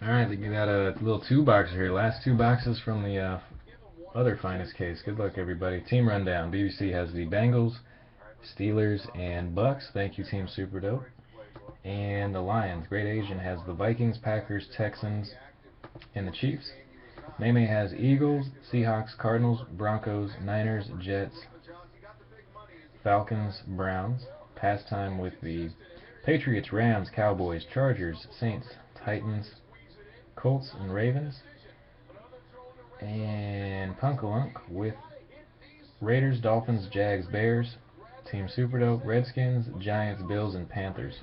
Alright, we got a little two boxer here. Last two boxes from the other finest case. Good luck, everybody. Team rundown. BBC has the Bengals, Steelers, and Bucks. Thank you, Team Super Dope. And the Lions. Great Asian has the Vikings, Packers, Texans, and the Chiefs. Meme has Eagles, Seahawks, Cardinals, Broncos, Niners, Jets, Falcons, Browns. Pastime with the Patriots, Rams, Cowboys, Chargers, Saints, Titans, Colts, and Ravens. And Punkalunk with Raiders, Dolphins, Jags, Bears, Team Superdope, Redskins, Giants, Bills, and Panthers.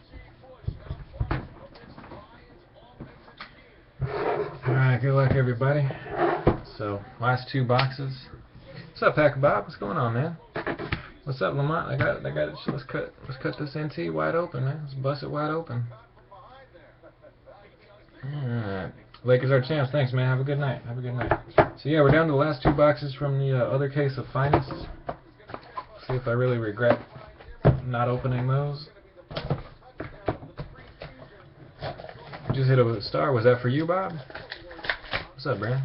Alright, good luck, everybody. So, last two boxes. What's up, Packer Bob? What's going on, man? What's up, Lamont? I got it. Let's cut this NT wide open, man. Let's bust it wide open. Alright. Lakers are champs. Thanks, man. Have a good night. So yeah, we're down to the last two boxes from the other case of finest. See if I really regret not opening those. Just hit a star. Was that for you, Bob? What's up, Brandon?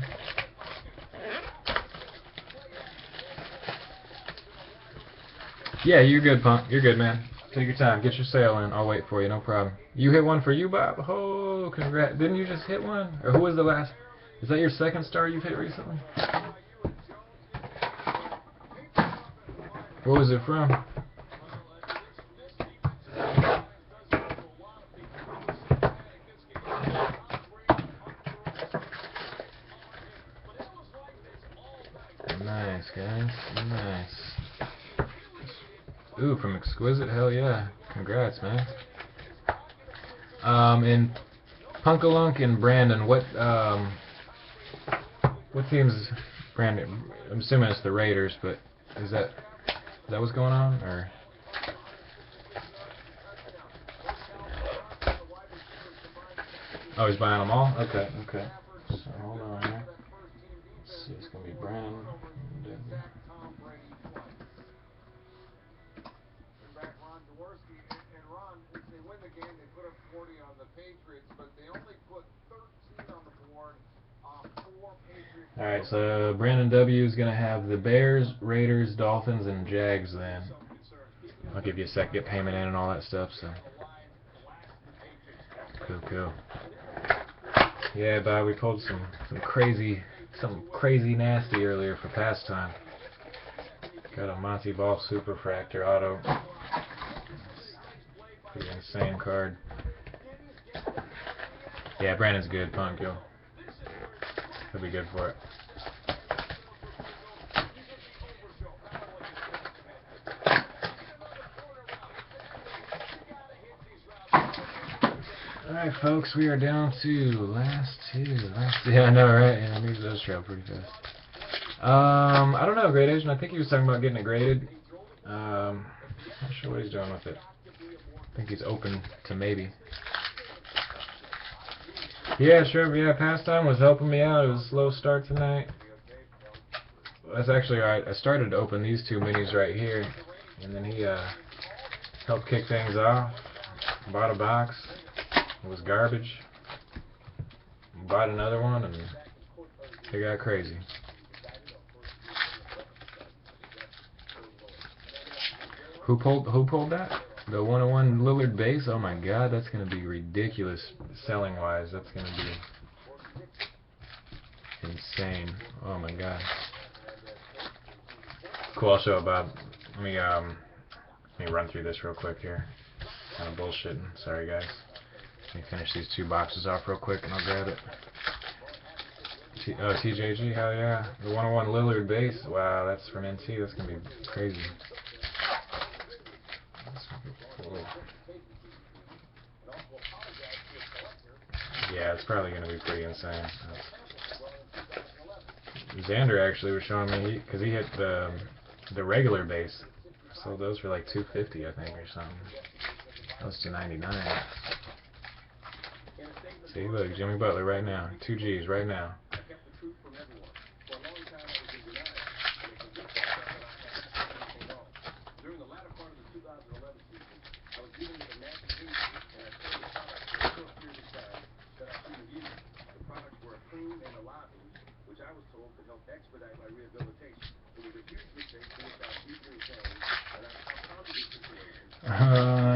Yeah, you're good, Punk. You're good, man. Take your time. Get your sale in. I'll wait for you. No problem. You hit one for you, Bob? Oh, congrats. Didn't you just hit one? Or who was the last? Is that your second star you've hit recently? What was it from? Nice, guys. Nice. Ooh, from Exquisite? Hell yeah. Congrats, man. And Punkalunk and Brandon, what team's Brandon? I'm assuming it's the Raiders, but is that what's going on, or? Oh, he's buying them all? Okay. So hold on here. Let's see, it's gonna be Brandon. Alright, so Brandon W is going to have the Bears, Raiders, Dolphins, and Jags then. I'll give you a sec, get payment in and all that stuff, so. Cool. Yeah, Bob, we pulled some crazy nasty earlier for pastime. Got a Monty Ball Superfractor auto. Pretty insane card. Yeah, Brandon's good, Punk, yo. He'll be good for it. Alright, folks, we are down to last two. Yeah, I know, right? Yeah, these those trail pretty fast. I don't know, Great Asian. I think he was talking about getting it graded. Not sure what he's doing with it. I think he's open to maybe. Yeah, sure. Yeah, Pastime was helping me out. It was a slow start tonight. That's actually right. I started to open these two minis right here, and then he helped kick things off. Bought a box. It was garbage. Bought another one, and it got crazy. Who pulled that? The 101 Lillard base? Oh my god, that's going to be ridiculous selling wise. That's going to be insane. Oh my god. Cool, I'll show it, Bob. Let me run through this real quick here. Kind of bullshitting. Sorry, guys. Let me finish these two boxes off real quick and I'll grab it. TJG, hell yeah. The 101 Lillard base. Wow, that's from NT. That's going to be crazy. Yeah, it's probably going to be pretty insane. Xander actually was showing me, because he hit the regular base. Sold those for like $250, I think, or something. That was $299. See, look, Jimmy Butler right now. 2 Gs right now.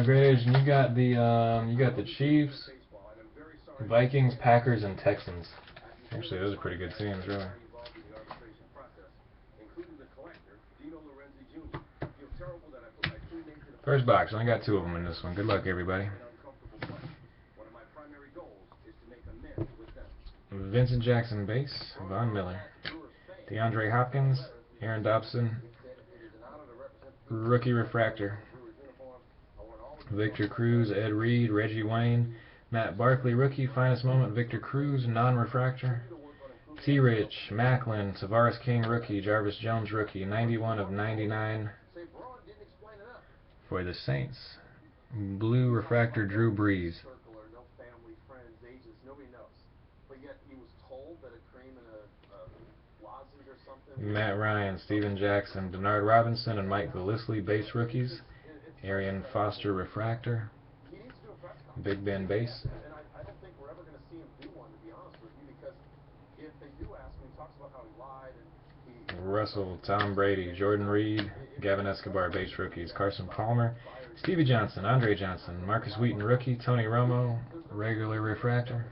Great Asian, you got the Chiefs, Vikings, Packers, and Texans. Actually, those are pretty good teams, really. First box, I only got 2 of them in this one. Good luck, everybody. Vincent Jackson base, Von Miller, DeAndre Hopkins, Aaron Dobson, rookie refractor, Victor Cruz, Ed Reed, Reggie Wayne, Matt Barkley, rookie, finest moment, Victor Cruz, non-refractor, T-Rich, Macklin, Tavares King, rookie, Jarvis Jones, rookie, 91 of 99 for the Saints. Blue refractor, Drew Brees. Matt Ryan, Steven Jackson, Denard Robinson, and Mike Gillislee, base rookies. Arian Foster refractor. Big Ben base. Russell, Tom Brady, Jordan Reed, Gavin Escobar, base rookies. Carson Palmer, Stevie Johnson, Andre Johnson, Marcus Wheaton, rookie. Tony Romo, regular refractor.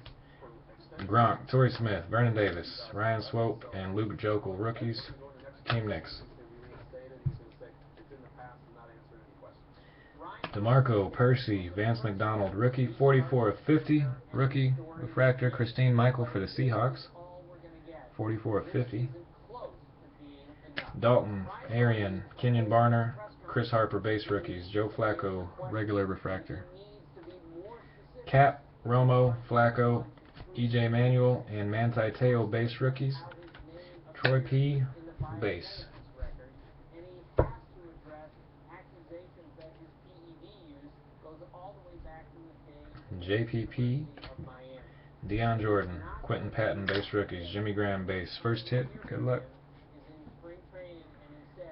Gronk, Torrey Smith, Vernon Davis, Ryan Swope, and Luke Jokel, rookies. Team Knicks. DeMarco, Percy, Vance McDonald, rookie. 44 of 50, rookie refractor. Christine Michael for the Seahawks. 44 of 50. Dalton, Arian, Kenyon Barner, Chris Harper, base rookies. Joe Flacco, regular refractor. Cap, Romo, Flacco, EJ Manuel, and Manti Te'o, base rookies. Troy P, base. JPP, Deion Jordan, Quentin Patton, base rookies. Jimmy Graham, base. First hit, good luck.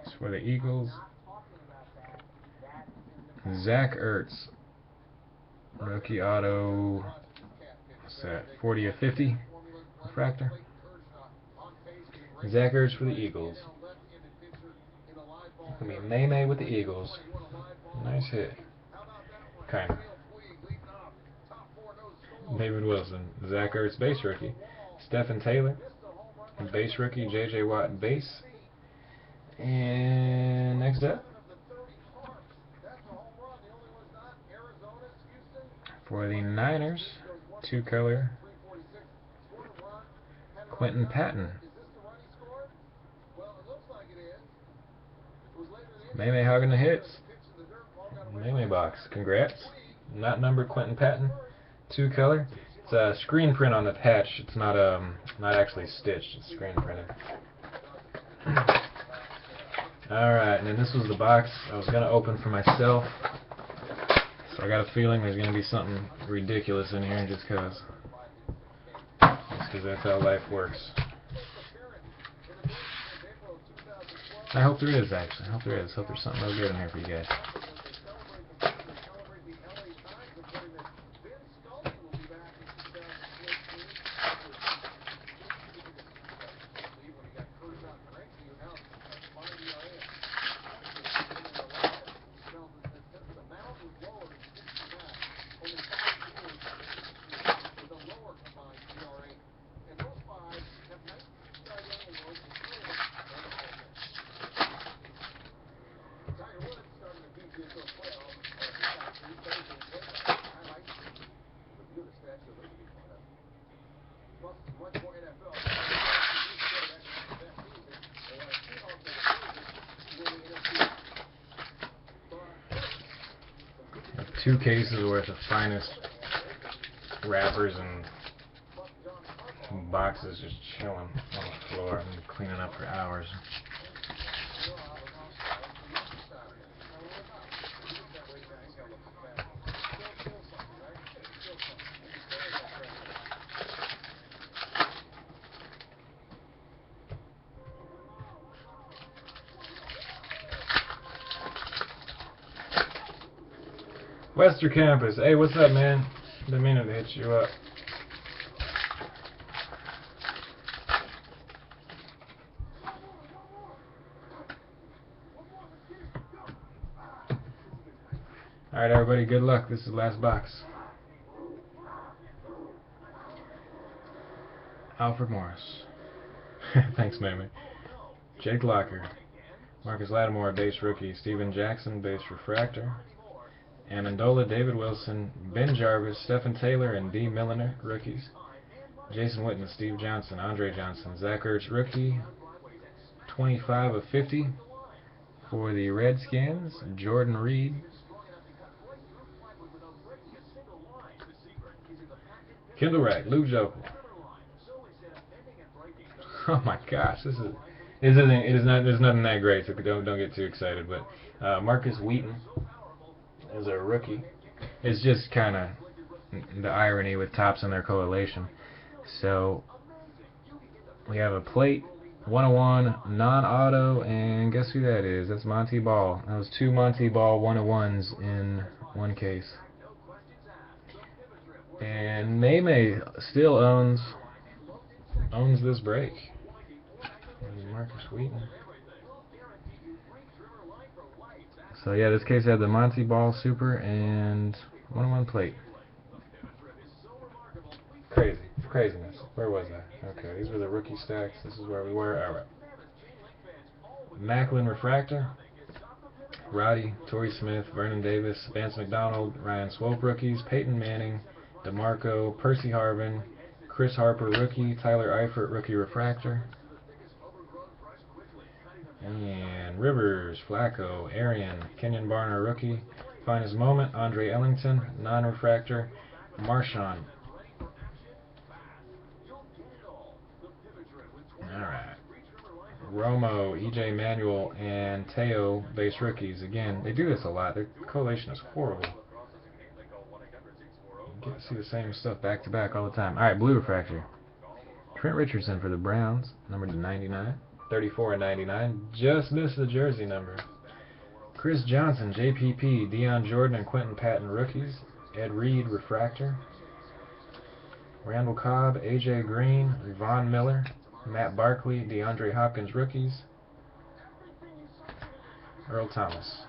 It's for the Eagles. Zach Ertz, rookie auto. What's that? 40 of 50 refractor. Zach Ertz for the Eagles. I mean, May with the Eagles. Nice hit. Kind of. David Wilson, Zach Ertz, base rookie. Stephen Taylor, base rookie. J.J. Watt, base. And next up, for the Niners, 2-color, Quentin Patton. May hogging the hits. May box. Congrats. Not numbered Quentin Patton. 2-color. It's a screen print on the patch. It's not actually stitched. It's screen printed. Alright, and then this was the box I was going to open for myself. So I got a feeling there's going to be something ridiculous in here just because that's how life works. I hope there is, actually. I hope there is. I hope there's something real good in here for you guys. Two cases worth of finest wrappers and boxes just chilling on the floor. I've been cleaning up for hours. Wester Campus, hey, what's up, man? Didn't mean to hit you up. Alright, everybody, good luck. This is the last box. Alfred Morris. Thanks, Mamie. Jake Locker. Marcus Lattimore, base rookie. Steven Jackson, base refractor. Amendola, David Wilson, Ben Jarvis, Stephen Taylor, and D. Milliner, rookies. Jason Witten, Steve Johnson, Andre Johnson, Zach Ertz, rookie. 25 of 50 for the Redskins. Jordan Reed. Kendall Wright, Lou Jokel. Oh my gosh, there's nothing that great, so don't get too excited. But Marcus Wheaton is a rookie. It's just kind of the irony with Topps and their correlation. So we have a plate, 101 non-auto, and guess who that is? That's Monty Ball. That was 2 Monty Ball 101s in one case. And May still owns this break. Marcus Wheaton. So yeah, this case had the Monty Ball Super and 101 plate. Craziness. Where was I? Okay, these were the rookie stacks. This is where we were. Alright. Macklin Refractor. Roddy, Torrey Smith, Vernon Davis, Vance McDonald, Ryan Swope rookies, Peyton Manning, DeMarco, Percy Harvin, Chris Harper rookie, Tyler Eifert rookie refractor. And Rivers, Flacco, Arian, Kenyon Barner rookie, Finest Moment, Andre Ellington, non-refractor, Marshawn. Alright. Romo, EJ Manuel, and Teo base rookies. Again, they do this a lot. Their correlation is horrible. You get to see the same stuff back to back all the time. Alright, blue refractor. Trent Richardson for the Browns, numbered to 99. 34 and 99. Just missed the jersey number. Chris Johnson, JPP, Deion Jordan, and Quentin Patton rookies. Ed Reed refractor. Randall Cobb, AJ Green, Von Miller, Matt Barkley, DeAndre Hopkins rookies. Earl Thomas.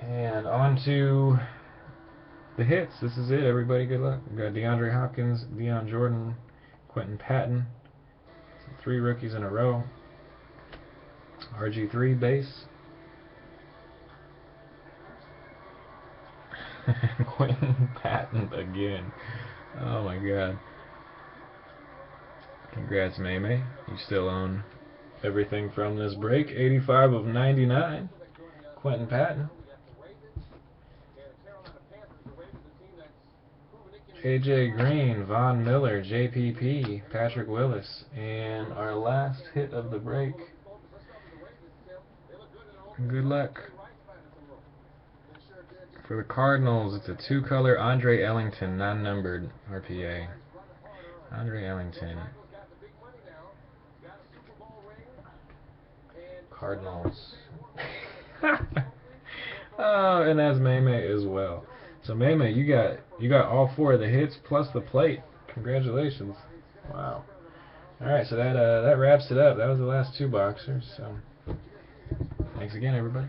And on to the hits. This is it, everybody. Good luck. We've got DeAndre Hopkins, Deion Jordan, Quentin Patton. 3 rookies in a row. RG3 base. Quentin Patton again. Oh my god. Congrats, May. You still own everything from this break. 85 of 99. Quentin Patton. AJ Green, Von Miller, JPP, Patrick Willis, and our last hit of the break. Good luck. For the Cardinals, it's a 2-color Andre Ellington, non-numbered RPA. Andre Ellington. Cardinals. Oh, and that's May as well. So May, you got all 4 of the hits plus the plate. Congratulations! Wow. All right, so that wraps it up. That was the last 2 boxers. So thanks again, everybody.